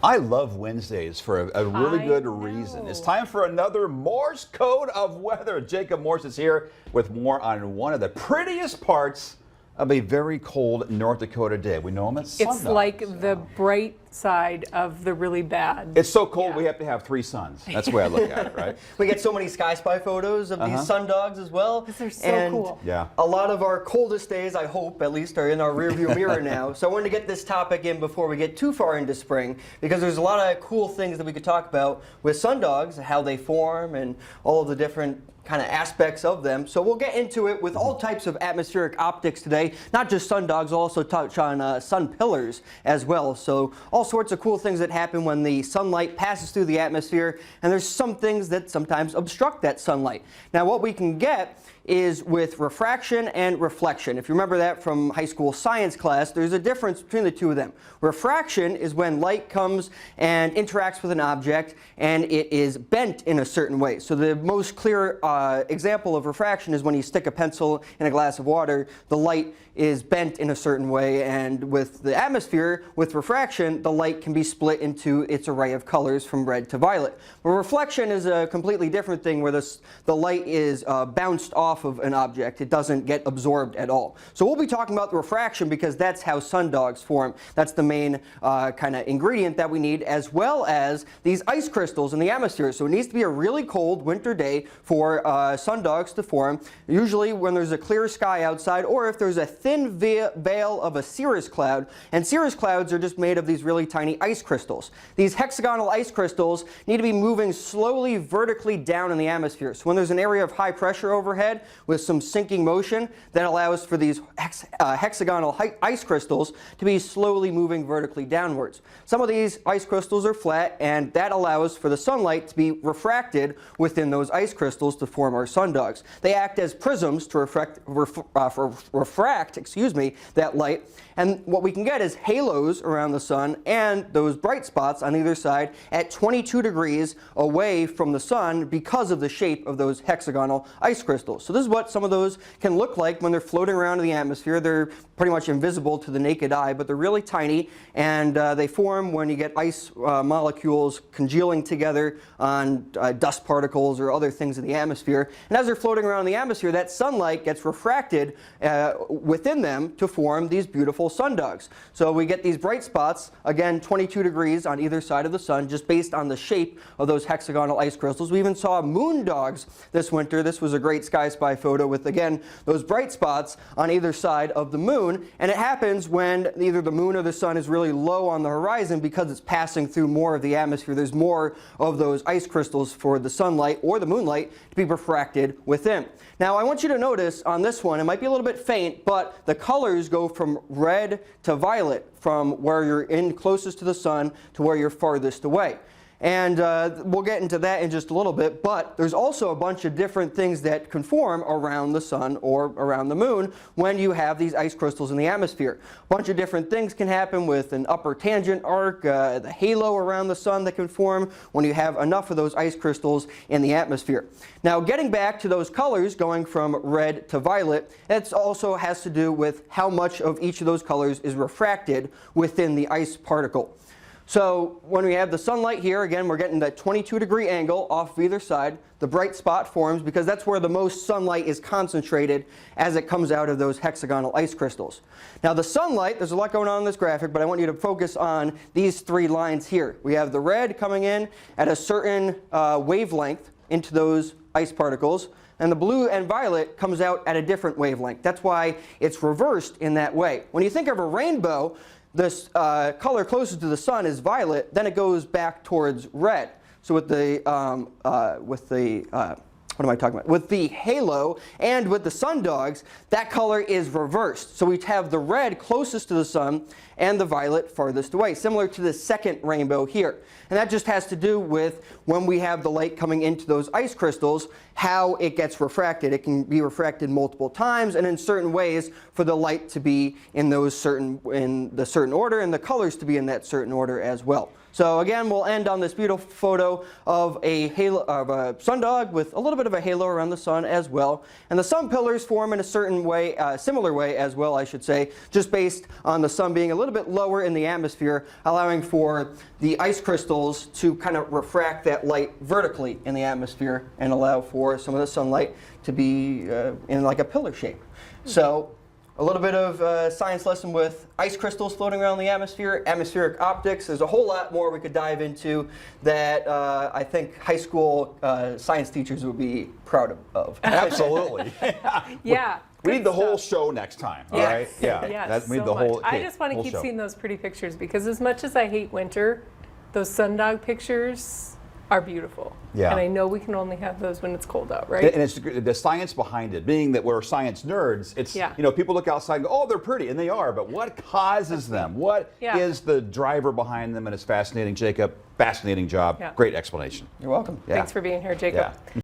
I love Wednesdays for a really good reason. It's time for another Morse Code of Weather. Jacob Morse is here with more on one of the prettiest parts of a very cold North Dakota day. We know them as sundogs. It's like the bright side of the really bad. It's so cold we have to have 3 suns. That's the way I look at it, right? We get so many Sky Spy photos of these sundogs as well. They're so cool. Yeah. A lot of our coldest days, I hope, at least, are in our rearview mirror now. So I wanted to get this topic in before we get too far into spring, because there's a lot of cool things that we could talk about with sundogs, how they form, and all of the different kind of aspects of them. So we'll get into it with all types of atmospheric optics today, not just sundogs, we'll also touch on sun pillars as well. So all sorts of cool things that happen when the sunlight passes through the atmosphere, and there's some things that sometimes obstruct that sunlight. Now what we can get is with refraction and reflection. If you remember that from high school science class, there's a difference between the two of them. Refraction is when light comes and interacts with an object and it is bent in a certain way. So the most clear example of refraction is when you stick a pencil in a glass of water, the light is bent in a certain way, and with the atmosphere, with refraction, the light can be split into its array of colors from red to violet. But reflection is a completely different thing where the light is bounced off of an object. It doesn't get absorbed at all. So we'll be talking about the refraction because that's how sundogs form. That's the main kind of ingredient that we need, as well as these ice crystals in the atmosphere. So it needs to be a really cold winter day for sundogs to form, usually when there's a clear sky outside, or if there's a thin veil of a cirrus cloud. And cirrus clouds are just made of these really tiny ice crystals. These hexagonal ice crystals need to be moving slowly vertically down in the atmosphere. So when there's an area of high pressure overhead with some sinking motion, that allows for these hexagonal ice crystals to be slowly moving vertically downwards. Some of these ice crystals are flat, and that allows for the sunlight to be refracted within those ice crystals to form our sundogs. They act as prisms to refract that light, and what we can get is halos around the sun and those bright spots on either side at 22 degrees away from the sun because of the shape of those hexagonal ice crystals. So this is what some of those can look like when they're floating around in the atmosphere. They're pretty much invisible to the naked eye, but they're really tiny, and they form when you get ice molecules congealing together on dust particles or other things in the atmosphere. And as they're floating around in the atmosphere, that sunlight gets refracted within them to form these beautiful sundogs. So we get these bright spots, again 22 degrees on either side of the sun, just based on the shape of those hexagonal ice crystals. We even saw moon dogs this winter. This was a great Sky Spy photo with, again, those bright spots on either side of the moon. And it happens when either the moon or the sun is really low on the horizon because it's passing through more of the atmosphere. There's more of those ice crystals for the sunlight or the moonlight to be refracted within. Now I want you to notice on this one, it might be a little bit faint, but the colors go from red to violet from where you're in closest to the sun to where you're farthest away. And we'll get into that in just a little bit, but there's also a bunch of different things that can form around the sun or around the moon when you have these ice crystals in the atmosphere. A bunch of different things can happen with an upper tangent arc, the halo around the sun that can form when you have enough of those ice crystals in the atmosphere. Now getting back to those colors going from red to violet, it also has to do with how much of each of those colors is refracted within the ice particle. So when we have the sunlight here, again, we're getting that 22-degree angle off of either side. The bright spot forms because that's where the most sunlight is concentrated as it comes out of those hexagonal ice crystals. Now the sunlight, there's a lot going on in this graphic, but I want you to focus on these 3 lines here. We have the red coming in at a certain wavelength into those ice particles, and the blue and violet comes out at a different wavelength. That's why it's reversed in that way. When you think of a rainbow, this color closest to the sun is violet, then it goes back towards red. So with the what am I talking about? With the halo and with the sundogs, that color is reversed. So we have the red closest to the sun and the violet farthest away, similar to the second rainbow here. And that just has to do with when we have the light coming into those ice crystals, how it gets refracted. It can be refracted multiple times and in certain ways for the light to be in the certain order and the colors to be in that certain order as well. So again, we'll end on this beautiful photo of a sundog with a little bit of a halo around the sun as well. And the sun pillars form in a certain way, similar way as well, I should say, just based on the sun being a little bit lower in the atmosphere, allowing for the ice crystals to kind of refract that light vertically in the atmosphere and allow for some of the sunlight to be in like a pillar shape. So a little bit of science lesson with ice crystals floating around the atmosphere, atmospheric optics. There's a whole lot more we could dive into that I think high school science teachers would be proud of. Absolutely. Yeah. We need the whole show next time, all right? Yeah. Yes, we need so the whole. much. I just want to whole keep show. seeing those pretty pictures because as much as I hate winter, those sundog pictures are beautiful. Yeah. And I know we can only have those when it's cold out, right? And it's the science behind it, being that we're science nerds. It's people look outside and go, oh, they're pretty, and they are. But what causes them? What is the driver behind them? And it's fascinating, Jacob. Fascinating job. Yeah. Great explanation. You're welcome. Thanks for being here, Jacob. Yeah.